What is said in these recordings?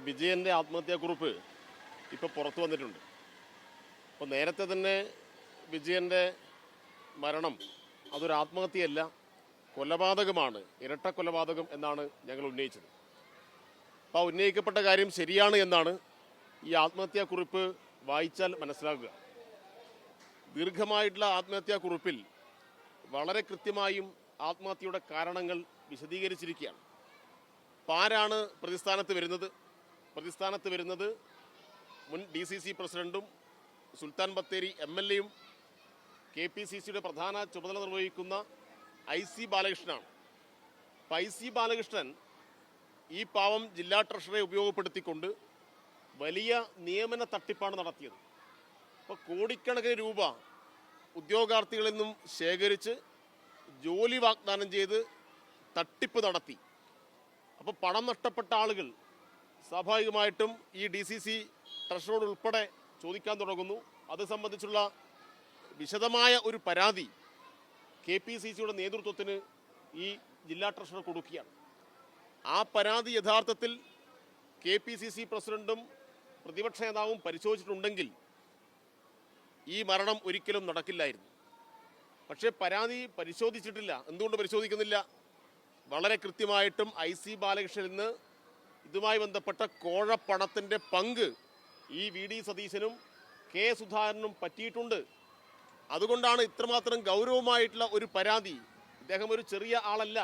വിജയൻ്റെ ആത്മഹത്യാക്കുറിപ്പ് ഇപ്പോൾ പുറത്തു വന്നിട്ടുണ്ട്. അപ്പോൾ നേരത്തെ തന്നെ വിജയൻ്റെ മരണം അതൊരു ആത്മഹത്യയല്ല, കൊലപാതകമാണ്, ഇരട്ട കൊലപാതകം എന്നാണ് ഞങ്ങൾ ഉന്നയിച്ചത്. അപ്പോൾ ഉന്നയിക്കപ്പെട്ട കാര്യം ശരിയാണ് എന്നാണ് ഈ ആത്മഹത്യാക്കുറിപ്പ് വായിച്ചാൽ മനസ്സിലാക്കുക. ദീർഘമായിട്ടുള്ള ആത്മഹത്യാക്കുറിപ്പിൽ വളരെ കൃത്യമായും ആത്മഹത്യയുടെ കാരണങ്ങൾ വിശദീകരിച്ചിരിക്കുകയാണ്. അപ്പോൾ ആരാണ് പ്രതിസ്ഥാനത്ത് വരുന്നത് മുൻ DCC പ്രസിഡന്റും സുൽത്താൻ ബത്തേരി MLA-യും KPCCയുടെ പ്രധാന ചുമതല നിർവഹിക്കുന്ന IC ബാലകൃഷ്ണനാണ്. അപ്പോൾ IC ബാലകൃഷ്ണൻ ഈ പാവം ജില്ലാ ട്രഷററെ ഉപയോഗപ്പെടുത്തിക്കൊണ്ട് വലിയ നിയമന തട്ടിപ്പാണ് നടത്തിയത്. അപ്പോൾ കോടിക്കണക്കിന് രൂപ ഉദ്യോഗാർത്ഥികളിൽ നിന്നും ശേഖരിച്ച് ജോലി വാഗ്ദാനം ചെയ്ത് തട്ടിപ്പ് നടത്തി. അപ്പോൾ പണം നഷ്ടപ്പെട്ട ആളുകൾ സ്വാഭാവികമായിട്ടും ഈ DCC ട്രഷറോട് ഉൾപ്പെടെ ചോദിക്കാൻ തുടങ്ങുന്നു. അത് സംബന്ധിച്ചുള്ള വിശദമായ ഒരു പരാതി KPCCയുടെ നേതൃത്വത്തിന് ഈ ജില്ലാ ട്രഷറർ കൊടുക്കുകയാണ്. ആ പരാതി യഥാർത്ഥത്തിൽ KPCC പ്രസിഡന്റും പ്രതിപക്ഷ നേതാവും പരിശോധിച്ചിട്ടുണ്ടെങ്കിൽ ഈ മരണം ഒരിക്കലും നടക്കില്ലായിരുന്നു. പക്ഷേ പരാതി പരിശോധിച്ചിട്ടില്ല. എന്തുകൊണ്ട് പരിശോധിക്കുന്നില്ല? വളരെ കൃത്യമായിട്ടും IC ബാലകൃഷ്ണനിൽ നിന്ന് ഇതുമായി ബന്ധപ്പെട്ട കോഴപ്പണത്തിൻ്റെ പങ്ക് ഈ VD സതീശനും K സുധാകരനും പറ്റിയിട്ടുണ്ട്. അതുകൊണ്ടാണ് ഇത്രമാത്രം ഗൗരവമായിട്ടുള്ള ഒരു പരാതി. ഇദ്ദേഹം ഒരു ചെറിയ ആളല്ല.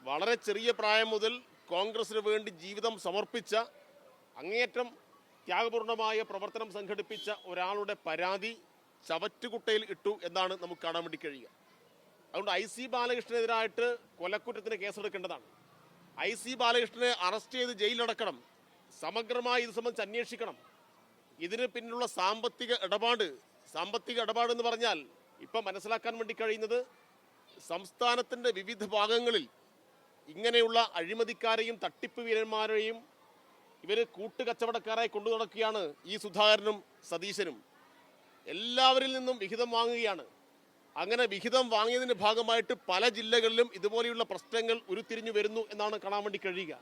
വളരെ ചെറിയ പ്രായം മുതൽ കോൺഗ്രസിന് വേണ്ടി ജീവിതം സമർപ്പിച്ച, അങ്ങേയറ്റം ത്യാഗപൂർണമായ പ്രവർത്തനം സംഘടിപ്പിച്ച ഒരാളുടെ പരാതി ചവറ്റുകുട്ടയിൽ ഇട്ടു എന്നാണ് നമുക്ക് കാണാൻ വേണ്ടി കഴിയുക. അതുകൊണ്ട് IC ബാലകൃഷ്ണനെതിരായിട്ട് കൊലക്കുറ്റത്തിന് കേസെടുക്കേണ്ടതാണ്. IC ബാലകൃഷ്ണനെ അറസ്റ്റ് ചെയ്ത് ജയിലിലടക്കണം. സമഗ്രമായി ഇത് സംബന്ധിച്ച് അന്വേഷിക്കണം. ഇതിന് പിന്നിലുള്ള സാമ്പത്തിക ഇടപാട് എന്ന് പറഞ്ഞാൽ ഇപ്പം മനസ്സിലാക്കാൻ വേണ്ടി കഴിയുന്നത്, സംസ്ഥാനത്തിൻ്റെ വിവിധ ഭാഗങ്ങളിൽ ഇങ്ങനെയുള്ള അഴിമതിക്കാരെയും തട്ടിപ്പ് വീരന്മാരെയും ഇവർ കൂട്ടുകച്ചവടക്കാരായി കൊണ്ടു നടക്കുകയാണ് ഈ സുധാകരനും സതീശനും. എല്ലാവരിൽ നിന്നും വിഹിതം വാങ്ങുകയാണ്. അങ്ങനെ വിഹിതം വാങ്ങിയതിൻ്റെ ഭാഗമായിട്ട് പല ജില്ലകളിലും ഇതുപോലെയുള്ള പ്രശ്നങ്ങൾ ഉരുത്തിരിഞ്ഞു വരുന്നു എന്നാണ് കാണാൻ വേണ്ടി കഴിയുക.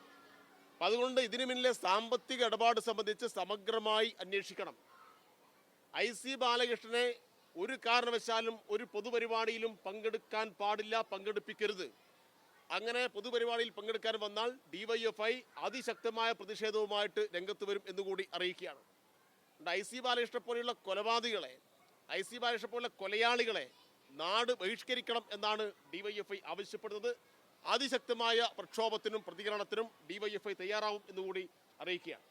അപ്പം അതുകൊണ്ട് ഇതിനു പിന്നിലെ സാമ്പത്തിക ഇടപാട് സംബന്ധിച്ച് സമഗ്രമായി അന്വേഷിക്കണം. IC ബാലകൃഷ്ണനെ ഒരു കാരണവശാലും ഒരു പൊതുപരിപാടിയിലും പങ്കെടുക്കാൻ പാടില്ല, പങ്കെടുപ്പിക്കരുത്. അങ്ങനെ പൊതുപരിപാടിയിൽ പങ്കെടുക്കാൻ വന്നാൽ DYFI അതിശക്തമായ പ്രതിഷേധവുമായിട്ട് രംഗത്ത് വരും എന്നുകൂടി അറിയിക്കുകയാണ്. IC ബാലകൃഷ്ണനെ പോലെയുള്ള കൊലപാതകളെ, IC ബാലകൃഷ്ണനെ പോലുള്ള കൊലയാളികളെ നാട് ബഹിഷ്കരിക്കണം എന്നാണ് DYFI ആവശ്യപ്പെടുന്നത്. അതിശക്തമായ പ്രക്ഷോഭത്തിനും പ്രതികരണത്തിനും DYFI തയ്യാറാവും എന്നുകൂടി അറിയിക്കുകയാണ്.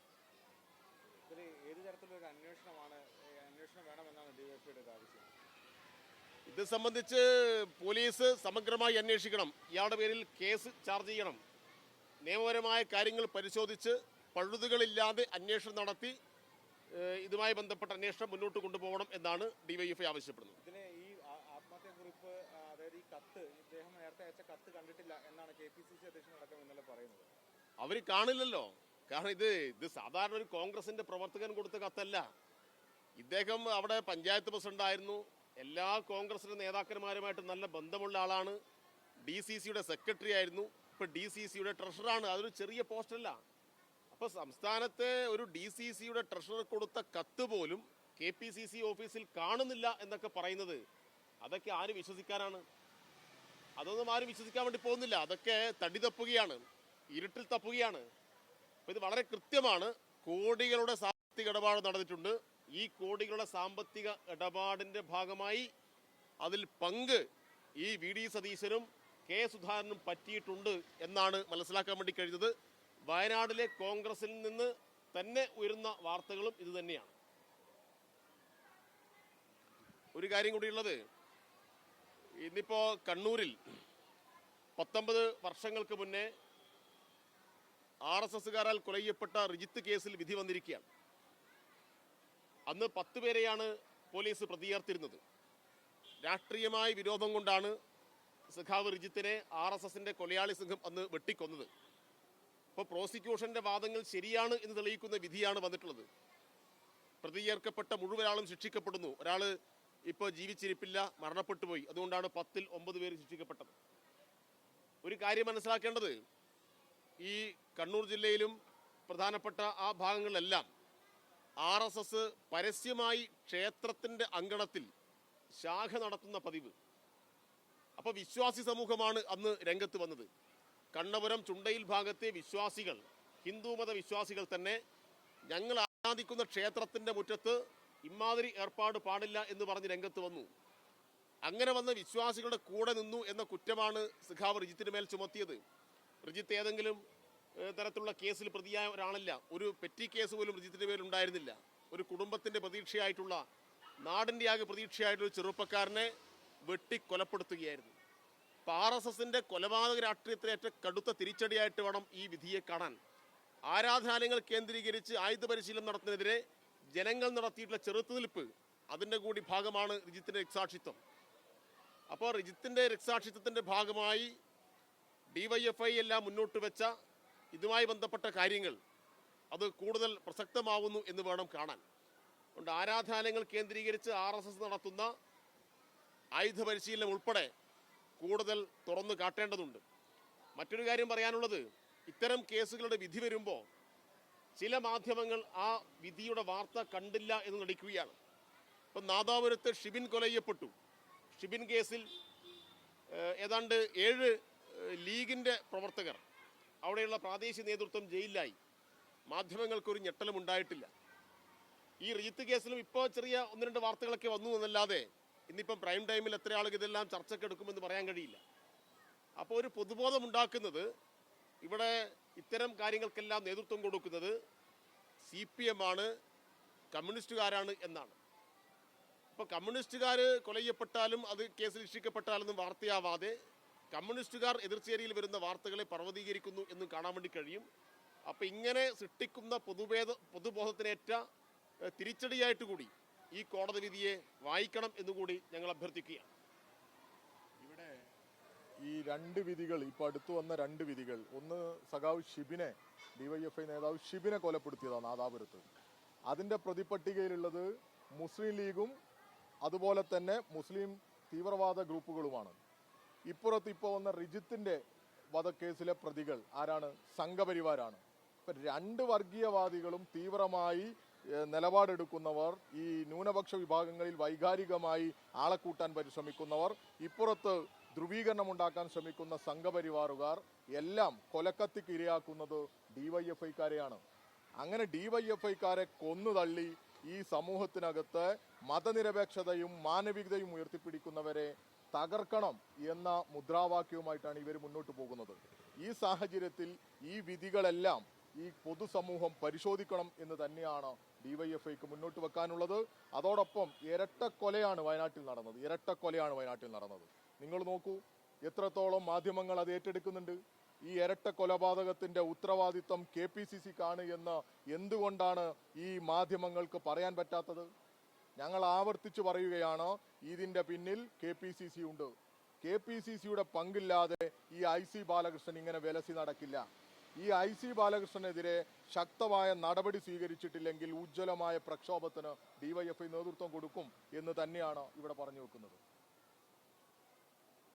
ഇത് സംബന്ധിച്ച് പോലീസ് സമഗ്രമായി അന്വേഷിക്കണം. ഇയാളുടെ പേരിൽ കേസ് ചാർജ് ചെയ്യണം. നിയമപരമായ കാര്യങ്ങൾ പരിശോധിച്ച് പഴുതുകളില്ലാതെ അന്വേഷണം നടത്തി ഇതുമായി ബന്ധപ്പെട്ട അന്വേഷണം മുന്നോട്ട് കൊണ്ടുപോകണം എന്നാണ് DYFI ആവശ്യപ്പെടുന്നത്. ഇതിന് ഈ ആത്മഹത്യാക്കുറിപ്പ്, അതായത് ഈ കത്ത്, ഇദ്ദേഹം നേരത്തെ അയച്ച കത്ത് കണ്ടിട്ടില്ല എന്നാണ് KPCC അധ്യക്ഷൻ അടക്കം ഇന്നലെ പറയുന്നത്. അവർ കാണില്ലല്ലോ. കാരണം ഇത് സാധാരണ ഒരു കോൺഗ്രസിന്റെ പ്രവർത്തകൻ കൊടുത്ത കത്തല്ല. ഇദ്ദേഹം അവിടെ പഞ്ചായത്ത് പ്രസിഡന്റായിരുന്നു. എല്ലാ കോൺഗ്രസിന്റെ നേതാക്കന്മാരുമായിട്ട് നല്ല ബന്ധമുള്ള ആളാണ്. DCCയുടെ സെക്രട്ടറി ആയിരുന്നു. ഇപ്പൊ DCCയുടെ ട്രഷറാണ്. അതൊരു ചെറിയ പോസ്റ്റല്ല. അപ്പൊ സംസ്ഥാനത്തെ ഒരു DCCയുടെ ട്രഷറർ കൊടുത്ത കത്ത് പോലും KPCC ഓഫീസിൽ കാണുന്നില്ല എന്നൊക്കെ പറയുന്നത്, അതൊക്കെ ആര് വിശ്വസിക്കാനാണ്? അതൊന്നും ആരും വിശ്വസിക്കാൻ വേണ്ടി പോകുന്നില്ല. അതൊക്കെ തടി തപ്പുകയാണ്, ഇരുട്ടിൽ തപ്പുകയാണ്. അപ്പൊ ഇത് വളരെ കൃത്യമാണ്. കോടികളുടെ സാമ്പത്തിക ഇടപാട് നടന്നിട്ടുണ്ട്. ഈ കോടികളുടെ സാമ്പത്തിക ഇടപാടിന്റെ ഭാഗമായി അതിൽ പങ്ക് ഈ VD സതീശനും K സുധാകരനും പറ്റിയിട്ടുണ്ട് എന്നാണ് മനസ്സിലാക്കാൻ വേണ്ടി കഴിയുന്നത്. വയനാട്ടിലെ കോൺഗ്രസിൽ നിന്ന് തന്നെ ഉയരുന്ന വാർത്തകളും ഇത് തന്നെയാണ്. ഒരു കാര്യം കൂടിയുള്ളത്, ഇന്നിപ്പോ കണ്ണൂരിൽ 19 വർഷങ്ങൾക്ക് മുന്നേ RSSകാരാൽ കൊല ചെയ്യപ്പെട്ട റിജിത്ത് കേസിൽ വിധി വന്നിരിക്കുകയാണ്. അന്ന് 10 പേരെയാണ് പോലീസ് പ്രതിയേർത്തിരുന്നത്. രാഷ്ട്രീയമായ വിരോധം കൊണ്ടാണ് സഖാവ് റിജിത്തിനെ RSSന്റെ കൊലയാളി സംഘം അന്ന് വെട്ടിക്കൊന്നത്. അപ്പോൾ പ്രോസിക്യൂഷന്റെ വാദങ്ങൾ ശരിയാണ് എന്ന് തെളിയിക്കുന്ന വിധിയാണ് വന്നിട്ടുള്ളത്. പ്രതിയേർക്കപ്പെട്ട മുഴുവനാളും ശിക്ഷിക്കപ്പെടുന്നു. ഒരാൾ ഇപ്പോൾ ജീവിച്ചിരിപ്പില്ല, മരണപ്പെട്ടു പോയി. അതുകൊണ്ടാണ് 10ൽ 9 പേര് ശിക്ഷിക്കപ്പെട്ടത്. ഒരു കാര്യം മനസ്സിലാക്കേണ്ടത്, ഈ കണ്ണൂർ ജില്ലയിലും പ്രധാനപ്പെട്ട ആ ഭാഗങ്ങളിലെല്ലാം RSS പരസ്യമായി ക്ഷേത്രത്തിൻ്റെ അങ്കണത്തിൽ ശാഖ നടത്തുന്ന പതിവ്. അപ്പോൾ വിശ്വാസി സമൂഹമാണ് അന്ന് രംഗത്ത് വന്നത്. കണ്ണപുരം ചുണ്ടയിൽ ഭാഗത്തെ വിശ്വാസികൾ, ഹിന്ദുമത വിശ്വാസികൾ തന്നെ ഞങ്ങൾ ആരാധിക്കുന്ന ക്ഷേത്രത്തിൻ്റെ മുറ്റത്ത് ഇമാതിരി ഏർപ്പാട് പാടില്ല എന്ന് പറഞ്ഞ് രംഗത്ത് വന്നു. അങ്ങനെ വന്ന വിശ്വാസികളുടെ കൂടെ നിന്നു എന്ന കുറ്റമാണ് സഖാവ് റിജിത്തിന് മേൽ ചുമത്തിയത്. റിജിത്ത് ഏതെങ്കിലും തരത്തിലുള്ള കേസിൽ പ്രതിയായ ഒരാളല്ല. ഒരു പെറ്റി കേസ് പോലും റിജിത്തിൻ്റെ പേരുണ്ടായിരുന്നില്ല. ഒരു കുടുംബത്തിൻ്റെ പ്രതീക്ഷയായിട്ടുള്ള, നാടിൻ്റെ ആകെ പ്രതീക്ഷയായിട്ടുള്ള ചെറുപ്പക്കാരനെ വെട്ടിക്കൊലപ്പെടുത്തുകയായിരുന്നു. അപ്പോൾ RSSൻ്റെ കൊലപാതക രാഷ്ട്രീയത്തിലേറ്റ കടുത്ത തിരിച്ചടിയായിട്ട് വേണം ഈ വിധിയെ കാണാൻ. ആരാധനാലയങ്ങൾ കേന്ദ്രീകരിച്ച് ആയുധ പരിശീലനം നടത്തുന്നതിനെതിരെ ജനങ്ങൾ നടത്തിയിട്ടുള്ള ചെറുത്തുനിൽപ്പ്, അതിൻ്റെ കൂടി ഭാഗമാണ് റിജിത്തിൻ്റെ രക്തസാക്ഷിത്വം. അപ്പോൾ റിജിത്തിൻ്റെ രക്തസാക്ഷിത്വത്തിൻ്റെ ഭാഗമായി DYFI എല്ലാം മുന്നോട്ട് വെച്ച ഇതുമായി ബന്ധപ്പെട്ട കാര്യങ്ങൾ അത് കൂടുതൽ പ്രസക്തമാവുന്നു എന്ന് വേണം കാണാൻ. അതുകൊണ്ട് ആരാധനാലയങ്ങൾ കേന്ദ്രീകരിച്ച് RSS നടത്തുന്ന ആയുധ പരിശീലനം ഉൾപ്പെടെ കൂടുതൽ തുറന്നു കാട്ടേണ്ടതുണ്ട്. മറ്റൊരു കാര്യം പറയാനുള്ളത്, ഇത്തരം കേസുകളുടെ വിധി വരുമ്പോൾ ചില മാധ്യമങ്ങൾ ആ വിധിയുടെ വാർത്ത കണ്ടില്ല എന്ന് നടിക്കുകയാണ്. ഇപ്പം നാദാപുരത്ത് ഷിബിൻ കൊല ചെയ്യപ്പെട്ടു. ഷിബിൻ കേസിൽ ഏതാണ്ട് 7 ലീഗിൻ്റെ പ്രവർത്തകർ, അവിടെയുള്ള പ്രാദേശിക നേതൃത്വം ജയിലിലായി. മാധ്യമങ്ങൾക്കൊരു ഞെട്ടലും ഉണ്ടായിട്ടില്ല. ഈ റിജിത്ത് കേസിലും ഇപ്പോൾ ചെറിയ 1-2 വാർത്തകളൊക്കെ വന്നു എന്നല്ലാതെ ഇന്നിപ്പം പ്രൈം ടൈമിൽ എത്ര ആളുകൾ ഇതെല്ലാം ചർച്ചയ്ക്കെടുക്കുമെന്ന് പറയാൻ കഴിയില്ല. അപ്പോൾ ഒരു പൊതുബോധം ഉണ്ടാക്കുന്നത്, ഇവിടെ ഇത്തരം കാര്യങ്ങൾക്കെല്ലാം നേതൃത്വം കൊടുക്കുന്നത് CPM ആണ്, കമ്മ്യൂണിസ്റ്റുകാരാണ് എന്നാണ്. അപ്പോൾ കമ്മ്യൂണിസ്റ്റുകാർ കൊല ചെയ്യപ്പെട്ടാലും അത് കേസിൽ ശിക്ഷിക്കപ്പെട്ടാലൊന്നും വാർത്തയാവാതെ കമ്മ്യൂണിസ്റ്റുകാർ എതിർച്ചേരിയിൽ വരുന്ന വാർത്തകളെ പർവ്വതീകരിക്കുന്നു എന്നും കാണാൻ വേണ്ടി കഴിയും. അപ്പോൾ ഇങ്ങനെ സൃഷ്ടിക്കുന്ന പൊതുബോധത്തിനേറ്റ തിരിച്ചടിയായിട്ട് കൂടി ഈ കോടതി വിധിയെ വായിക്കണം എന്നുകൂടി ഞങ്ങൾ അഭ്യർത്ഥിക്കുകയാണ്. ഇവിടെ ഈ 2 വിധികൾ, ഇപ്പോൾ അടുത്തു വന്ന 2 വിധികൾ, ഒന്ന് സഖാവ് ഷിബിനെ, DYFI നേതാവ് ഷിബിനെ കൊലപ്പെടുത്തിയതാണ് നാദാപുരത്ത്. അതിൻ്റെ പ്രതിപട്ടികയിലുള്ളത് മുസ്ലിം ലീഗും അതുപോലെ തന്നെ മുസ്ലിം തീവ്രവാദ ഗ്രൂപ്പുകളുമാണ്. ഇപ്പുറത്ത് ഇപ്പോൾ വന്ന റിജിത്തിൻ്റെ വധക്കേസിലെ പ്രതികൾ ആരാണ്? സംഘപരിവാരാണ്. ഇപ്പം 2 വർഗീയവാദികളും തീവ്രമായി നിലപാടെടുക്കുന്നവർ, ഈ ന്യൂനപക്ഷ വിഭാഗങ്ങളിൽ വൈകാരികമായി ആളെ കൂട്ടാൻ പരിശ്രമിക്കുന്നവർ, ഇപ്പുറത്ത് ധ്രുവീകരണം ഉണ്ടാക്കാൻ ശ്രമിക്കുന്ന സംഘപരിവാറുകാർ എല്ലാം കൊലക്കത്തിക്ക് ഇരയാക്കുന്നത് DYFIക്കാരെയാണ്. അങ്ങനെ DYFIക്കാരെ കൊന്നുതള്ളി ഈ സമൂഹത്തിനകത്ത് മതനിരപേക്ഷതയും മാനവികതയും ഉയർത്തിപ്പിടിക്കുന്നവരെ തകർക്കണം എന്ന മുദ്രാവാക്യവുമായിട്ടാണ് ഇവർ മുന്നോട്ട് പോകുന്നത്. ഈ സാഹചര്യത്തിൽ ഈ വിധികളെല്ലാം ഈ പൊതുസമൂഹം പരിശോധിക്കണം എന്ന് തന്നെയാണ് DYFIക്ക് മുന്നോട്ട് വെക്കാനുള്ളത്. അതോടൊപ്പം ഇരട്ടക്കൊലയാണ് വയനാട്ടിൽ നടന്നത്. നിങ്ങൾ നോക്കൂ, എത്രത്തോളം മാധ്യമങ്ങൾ അത് ഏറ്റെടുക്കുന്നുണ്ട്. ഈ ഇരട്ട കൊലപാതകത്തിന്റെ ഉത്തരവാദിത്വം KPCCക്കാണ് എന്ന് എന്തുകൊണ്ടാണ് ഈ മാധ്യമങ്ങൾക്ക് പറയാൻ പറ്റാത്തത്? ഞങ്ങൾ ആവർത്തിച്ചു പറയുകയാണ്, ഇതിന്റെ പിന്നിൽ KPCC ഉണ്ട്. KPCCയുടെ പങ്കില്ലാതെ ഈ IC ബാലകൃഷ്ണൻ ഇങ്ങനെ വിലസി നടക്കില്ല. ഈ IC ബാലകൃഷ്ണനെതിരെ ശക്തമായ നടപടി സ്വീകരിച്ചിട്ടില്ലെങ്കിൽ ഉജ്ജ്വലമായ പ്രക്ഷോഭത്തിന് DYFI നേതൃത്വം കൊടുക്കും എന്ന് തന്നെയാണ് ഇവിടെ പറഞ്ഞു വെക്കുന്നത്.